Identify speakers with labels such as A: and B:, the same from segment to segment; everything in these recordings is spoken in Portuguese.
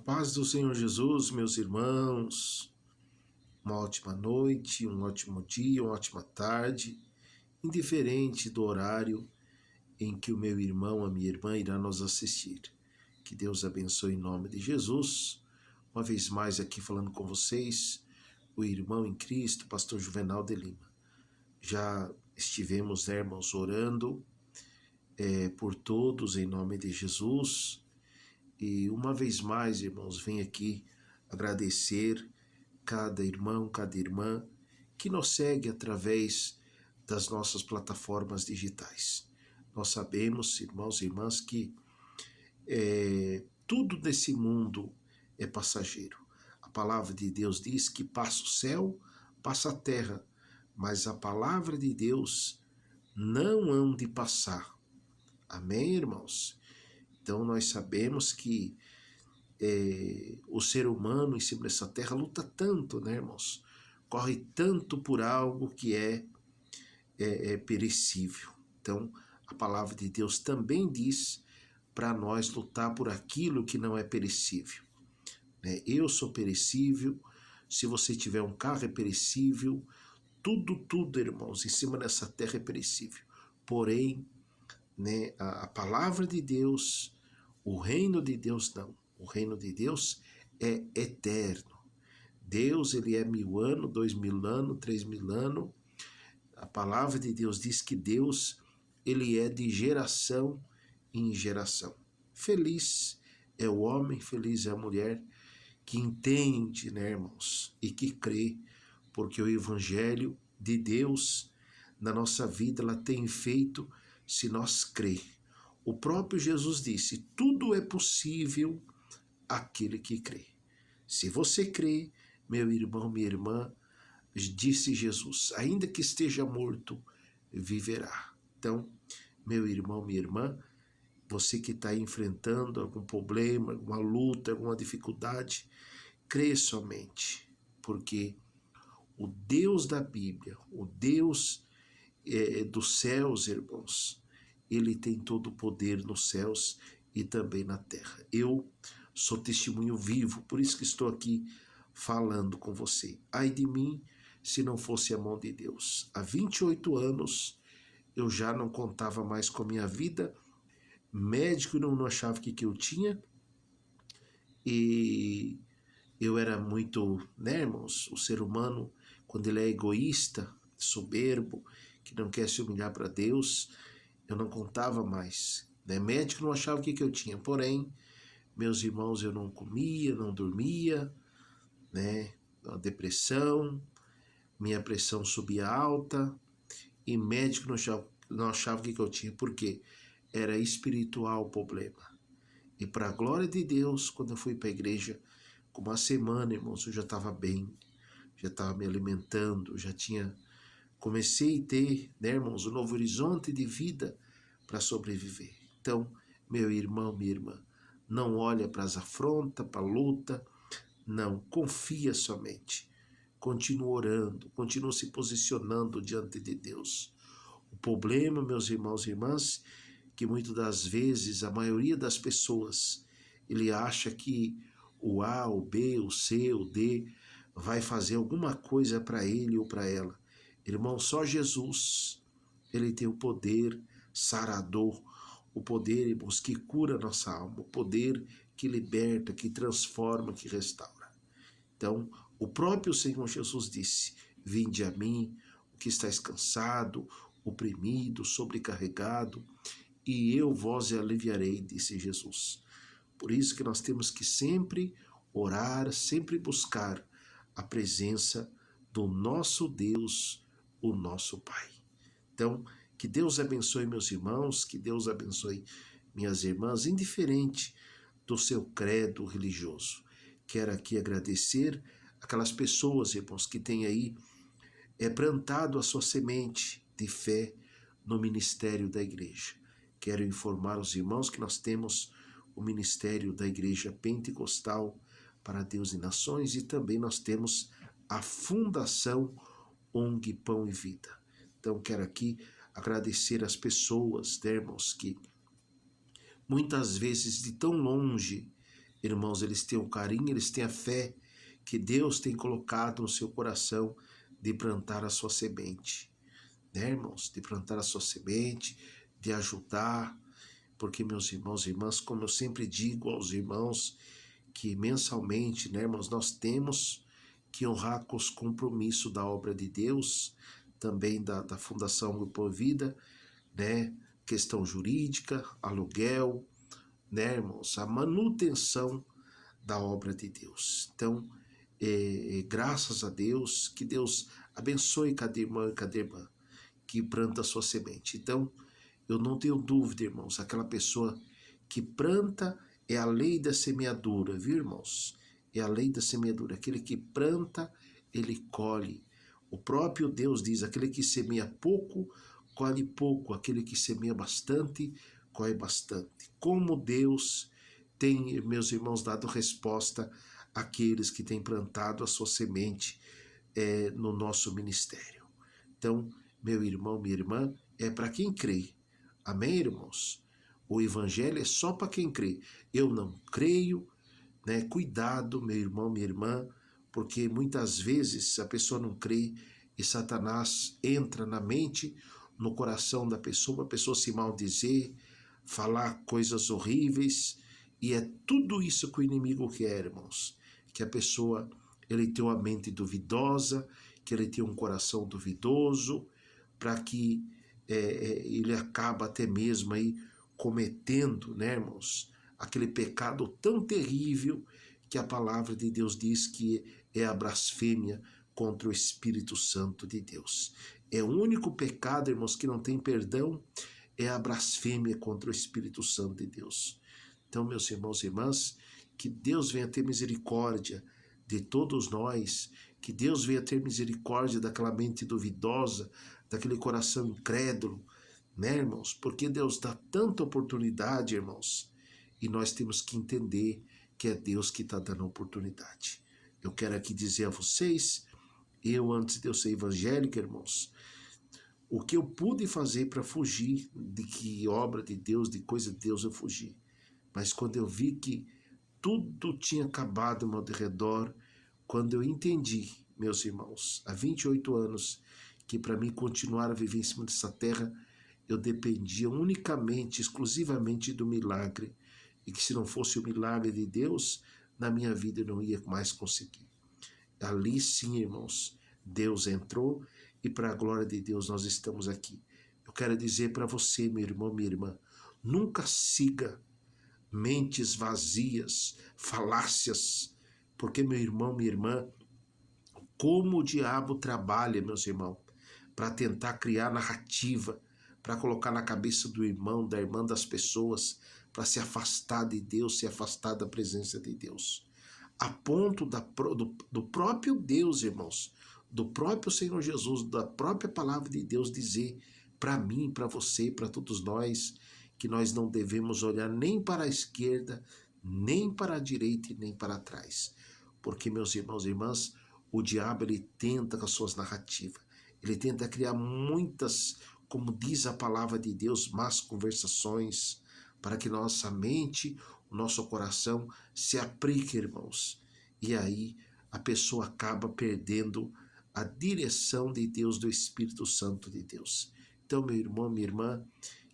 A: paz do Senhor Jesus, meus irmãos, uma ótima noite, um ótimo dia, uma ótima tarde, indiferente do horário em que o meu irmão, a minha irmã irá nos assistir. Que Deus abençoe em nome de Jesus. Uma vez mais aqui falando com vocês, o irmão em Cristo, pastor Juvenal de Lima. Já estivemos, irmãos, orando por todos em nome de Jesus. E uma vez mais, irmãos, venho aqui agradecer cada irmão, cada irmã que nos segue através das nossas plataformas digitais. Nós sabemos, irmãos e irmãs, que tudo nesse mundo é passageiro. A palavra de Deus diz que passa o céu, passa a terra, mas a palavra de Deus não hão de passar. Amém, irmãos? Então nós sabemos que o ser humano em cima dessa terra luta tanto, né, irmãos? Corre tanto por algo que é perecível. Então a palavra de Deus também diz para nós lutar por aquilo que não é perecível. Eu sou perecível, se você tiver um carro é perecível, tudo, irmãos, em cima dessa terra é perecível. Porém, a palavra de Deus, o reino de Deus não. O reino de Deus é eterno. Deus, ele é 1000 anos, 2000 anos, 3000 anos. A palavra de Deus diz que Deus, ele é de geração em geração. Feliz é o homem, feliz é a mulher que entende, né, irmãos, e que crê, porque o evangelho de Deus na nossa vida, ela tem efeito se nós crer. O próprio Jesus disse, tudo é possível àquele que crê. Se você crê, meu irmão, minha irmã, disse Jesus, ainda que esteja morto, viverá. Então, meu irmão, minha irmã, você que está enfrentando algum problema, alguma luta, alguma dificuldade, crê somente, porque o Deus da Bíblia, o Deus dos céus, irmãos, ele tem todo o poder nos céus e também na terra. Eu sou testemunho vivo, por isso que estou aqui falando com você. Ai de mim, se não fosse a mão de Deus. Há 28 anos eu já não contava mais com a minha vida, médico não achava que eu tinha, e eu era muito, né, irmãos, o ser humano, quando ele é egoísta, soberbo, que não quer se humilhar para Deus, eu não contava mais. Médico não achava o que eu tinha, porém, meus irmãos, eu não comia, não dormia, a depressão, minha pressão subia alta, e médico não achava o que eu tinha, porque era espiritual o problema. E para a glória de Deus, quando eu fui para a igreja, com uma semana, irmãos, eu já estava bem, já estava me alimentando, comecei a ter, né, irmãos, um novo horizonte de vida para sobreviver. Então, meu irmão, minha irmã, não olha para as afrontas, para a luta, não, confia somente. Continua orando, continua se posicionando diante de Deus. O problema, meus irmãos e irmãs, que muitas das vezes a maioria das pessoas, ele acha que o A, o B, o C, o D vai fazer alguma coisa para ele ou para ela. Irmão, só Jesus, ele tem o poder sarador, o poder, irmãos, que cura a nossa alma, o poder que liberta, que transforma, que restaura. Então, o próprio Senhor Jesus disse, vinde a mim, o que estáis cansado, oprimido, sobrecarregado, e eu vos aliviarei, disse Jesus. Por isso que nós temos que sempre orar, sempre buscar a presença do nosso Deus, o nosso Pai. Então, que Deus abençoe meus irmãos, que Deus abençoe minhas irmãs, indiferente do seu credo religioso. Quero aqui agradecer aquelas pessoas, irmãos, que têm aí plantado a sua semente de fé no ministério da igreja. Quero informar os irmãos que nós temos o ministério da Igreja Pentecostal para Deus e Nações, e também nós temos a Fundação ONG Pão e Vida. Então quero aqui agradecer as pessoas, irmãos, que muitas vezes de tão longe irmãos, eles têm o carinho, eles têm a fé que Deus tem colocado no seu coração de plantar a sua semente, né, irmãos? De plantar a sua semente, de ajudar, porque, meus irmãos e irmãs, como eu sempre digo aos irmãos, que mensalmente, né, irmãos, nós temos que honrar com os compromissos da obra de Deus, também da Fundação Grupo Vida, né, questão jurídica, aluguel, né, irmãos, a manutenção da obra de Deus. Então, graças a Deus, que Deus abençoe cada irmão e cada irmã que planta a sua semente. Então, eu não tenho dúvida, irmãos, aquela pessoa que planta é a lei da semeadura, viu, irmãos? É a lei da semeadura. Aquele que planta, ele colhe. O próprio Deus diz, aquele que semeia pouco, colhe pouco. Aquele que semeia bastante, colhe bastante. Como Deus tem, meus irmãos, dado resposta àqueles que têm plantado a sua semente no nosso ministério. Então, meu irmão, minha irmã, é para quem crê. Amém, irmãos? O evangelho é só para quem crê. Eu não creio, né? Cuidado, meu irmão, minha irmã, porque muitas vezes a pessoa não crê e Satanás entra na mente, no coração da pessoa, a pessoa se maldizer, falar coisas horríveis, e é tudo isso que o inimigo quer, irmãos. Que a pessoa, ele tenha uma mente duvidosa, que ele tenha um coração duvidoso, para que ele acaba até mesmo aí cometendo, né, irmãos, aquele pecado tão terrível que a palavra de Deus diz que é a blasfêmia contra o Espírito Santo de Deus. É o único pecado, irmãos, que não tem perdão, é a blasfêmia contra o Espírito Santo de Deus. Então, meus irmãos e irmãs, que Deus venha ter misericórdia de todos nós, que Deus venha ter misericórdia daquela mente duvidosa, daquele coração incrédulo, né, irmãos? Porque Deus dá tanta oportunidade, irmãos, e nós temos que entender que é Deus que está dando a oportunidade. Eu quero aqui dizer a vocês, eu antes de eu ser evangélico, irmãos, o que eu pude fazer para fugir de que obra de Deus, de coisa de Deus, eu fugi. Mas quando eu vi que tudo tinha acabado ao meu redor, quando eu entendi, meus irmãos, há 28 anos, que para mim continuar a viver em cima dessa terra, eu dependia unicamente, exclusivamente do milagre, e que se não fosse o milagre de Deus, na minha vida eu não ia mais conseguir. Ali sim, irmãos, Deus entrou e para a glória de Deus nós estamos aqui. Eu quero dizer para você, meu irmão, minha irmã, nunca siga mentes vazias, falácias, porque, meu irmão, minha irmã, como o diabo trabalha, meus irmãos, para tentar criar narrativa, para colocar na cabeça do irmão, da irmã, das pessoas, para se afastar de Deus, se afastar da presença de Deus. A ponto do próprio Deus, irmãos, do próprio Senhor Jesus, da própria palavra de Deus dizer para mim, para você, para todos nós, que nós não devemos olhar nem para a esquerda, nem para a direita e nem para trás. Porque, meus irmãos e irmãs, o diabo ele tenta com as suas narrativas. Ele tenta criar muitas, como diz a palavra de Deus, más conversações, para que nossa mente, o nosso coração se aplique, irmãos. E aí a pessoa acaba perdendo a direção de Deus, do Espírito Santo de Deus. Então, meu irmão, minha irmã,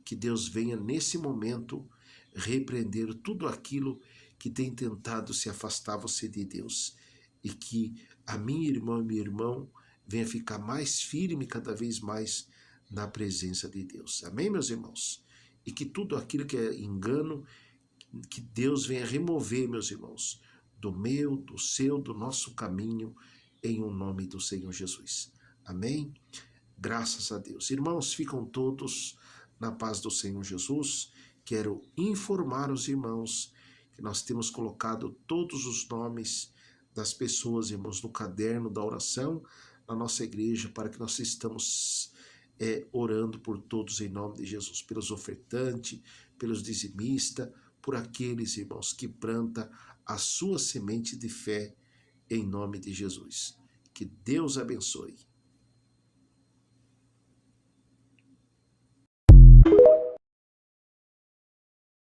A: que Deus venha nesse momento repreender tudo aquilo que tem tentado se afastar você de Deus. E que a minha irmã e meu irmão venha ficar mais firme cada vez mais na presença de Deus. Amém, meus irmãos? E que tudo aquilo que é engano, que Deus venha remover, meus irmãos, do meu, do seu, do nosso caminho, em o nome do Senhor Jesus. Amém? Graças a Deus. Irmãos, ficam todos na paz do Senhor Jesus. Quero informar os irmãos que nós temos colocado todos os nomes das pessoas, irmãos, no caderno da oração na nossa igreja, para que nós estamos orando por todos em nome de Jesus, pelos ofertantes, pelos dizimistas, por aqueles, irmãos, que planta a sua semente de fé em nome de Jesus. Que Deus abençoe.